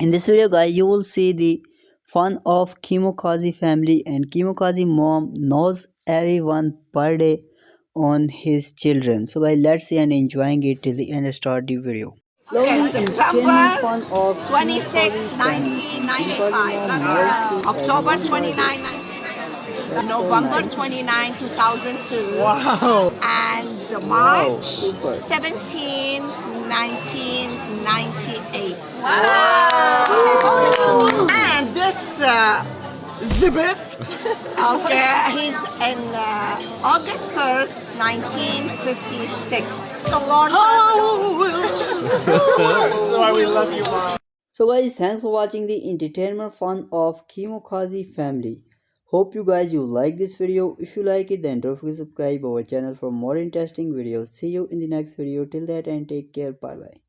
In this video guys, you will see the fun of Keemokazi family, and Keemokazi mom knows everyone birthday on his children. So guys, let's see and enjoying it till the end and start the video. Okay, Lovely entertainment September fun of 26, Keemokazi family. Keemokazi 1995. mom knows to October everyone 29, birthday. 1995. That's so November nice. 29, 2002. Wow. And Wow. March Super. 17, 1998. And this Zibit, okay, he's in August 1st, 1956. That's why we love you, Mom. So guys, thanks for watching the entertainment fun of Keemokazi family. Hope you guys like this video. If you like it, then don't forget to subscribe our channel for more interesting videos. See you in the next video. Till that, and take care. Bye bye.